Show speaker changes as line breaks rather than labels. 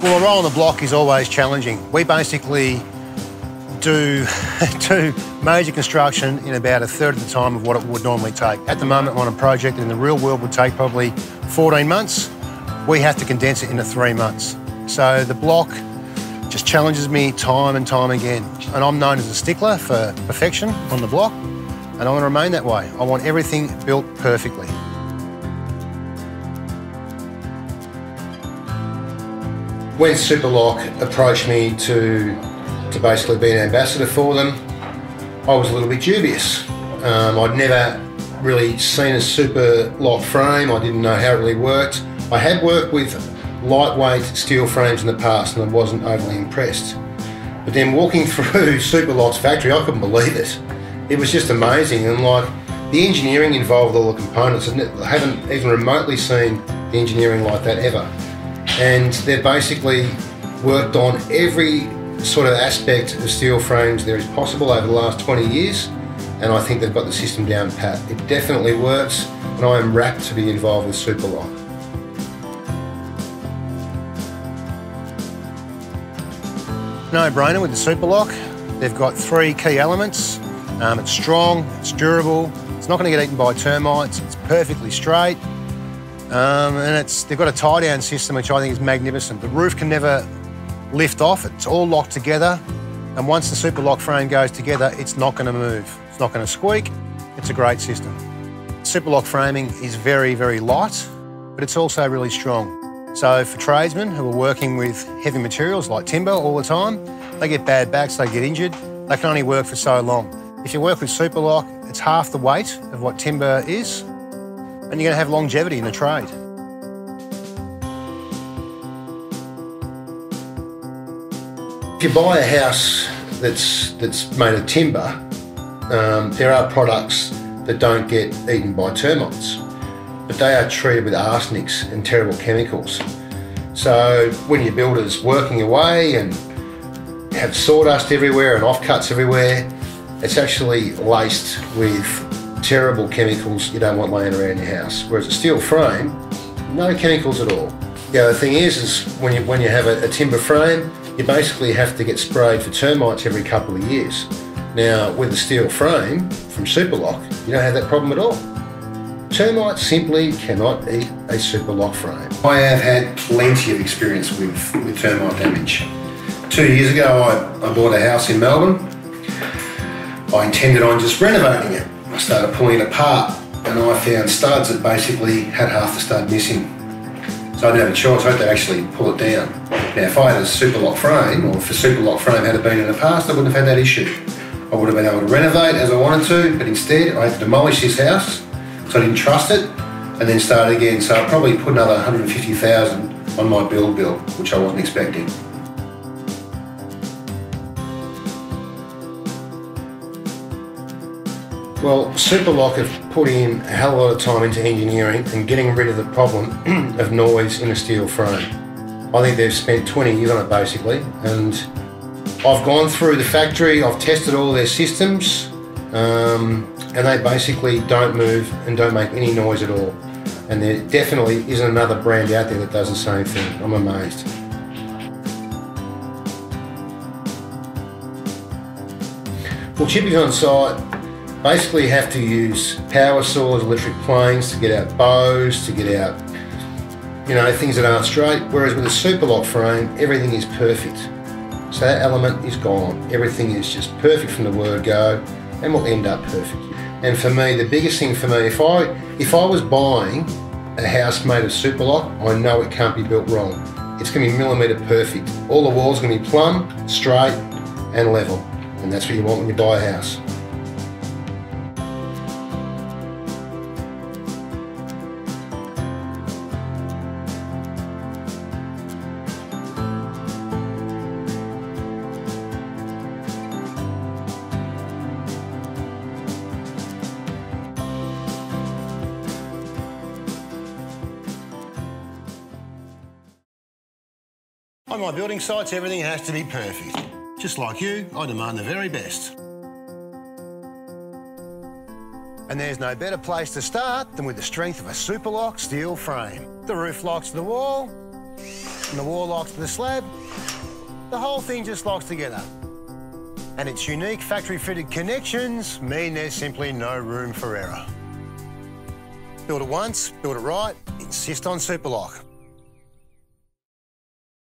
Well, a roll on the block is always challenging. We basically do major construction in about a third of the time of what it would normally take. At the moment, on a project that in the real world would take probably 14 months, we have to condense it into 3 months. So the block just challenges me time and time again. And I'm known as a stickler for perfection on the block, and I want to remain that way. I want everything built perfectly. When Supaloc approached me to basically be an ambassador for them, I was a little bit dubious. I'd never really seen a Supaloc frame. I didn't know how it really worked. I had worked with lightweight steel frames in the past and I wasn't overly impressed. But then walking through Supaloc's factory, I couldn't believe it. It was just amazing, and like the engineering involved with all the components, I haven't even remotely seen the engineering like that ever. And they've basically worked on every sort of aspect of steel frames there is possible over the last 20 years, and I think they've got the system down pat. It definitely works, and I am rapt to be involved with Supaloc. No-brainer with the Supaloc. They've got 3 key elements. It's strong, it's durable, it's not going to get eaten by termites, it's perfectly straight, and they've got a tie-down system which I think is magnificent. The roof can never lift off, it's all locked together, and once the Supaloc frame goes together, it's not going to move. It's not going to squeak. It's a great system. Supaloc framing is very, very light, but it's also really strong. So for tradesmen who are working with heavy materials like timber all the time, they get bad backs, they get injured, they can only work for so long. If you work with Supaloc, it's half the weight of what timber is, and you're going to have longevity in the trade. If you buy a house that's made of timber, there are products that don't get eaten by termites, but they are treated with arsenics and terrible chemicals. So when your builder's working away and have sawdust everywhere and offcuts everywhere, it's actually laced with terrible chemicals you don't want laying around your house. Whereas a steel frame, no chemicals at all. The other thing is when you have a timber frame, you basically have to get sprayed for termites every couple of years. Now, with a steel frame from Supaloc, you don't have that problem at all. Termites simply cannot eat a Supaloc frame. I have had plenty of experience with termite damage. 2 years ago, I bought a house in Melbourne. I intended on just renovating it. I started pulling it apart and I found studs that basically had half the stud missing. So I didn't have a choice, I had to actually pull it down. Now if I had a Supaloc frame, or if a Supaloc frame had been in the past, I wouldn't have had that issue. I would have been able to renovate as I wanted to, but instead I had to demolish this house because I didn't trust it, and then start again. So I probably put another 150,000 on my build bill, which I wasn't expecting. Well, Supaloc have put in a hell of a lot of time into engineering and getting rid of the problem of noise in a steel frame. I think they've spent 20 years on it basically, and I've gone through the factory, I've tested all their systems, and they basically don't move and don't make any noise at all. And there definitely isn't another brand out there that does the same thing. I'm amazed. Well, chippies on site basically have to use power saws, electric planes to get out bows, to get out, you know, things that aren't straight. Whereas with a Supaloc frame, everything is perfect. So that element is gone. Everything is just perfect from the word go and will end up perfect. And for me, the biggest thing for me, if I was buying a house made of Supaloc, I know it can't be built wrong. It's going to be millimetre perfect. All the walls are going to be plumb, straight and level. And that's what you want when you buy a house. On my building sites, everything has to be perfect. Just like you, I demand the very best. And there's no better place to start than with the strength of a Supaloc steel frame. The roof locks to the wall, and the wall locks to the slab, the whole thing just locks together. And its unique factory-fitted connections mean there's simply no room for error. Build it once, build it right, insist on Supaloc.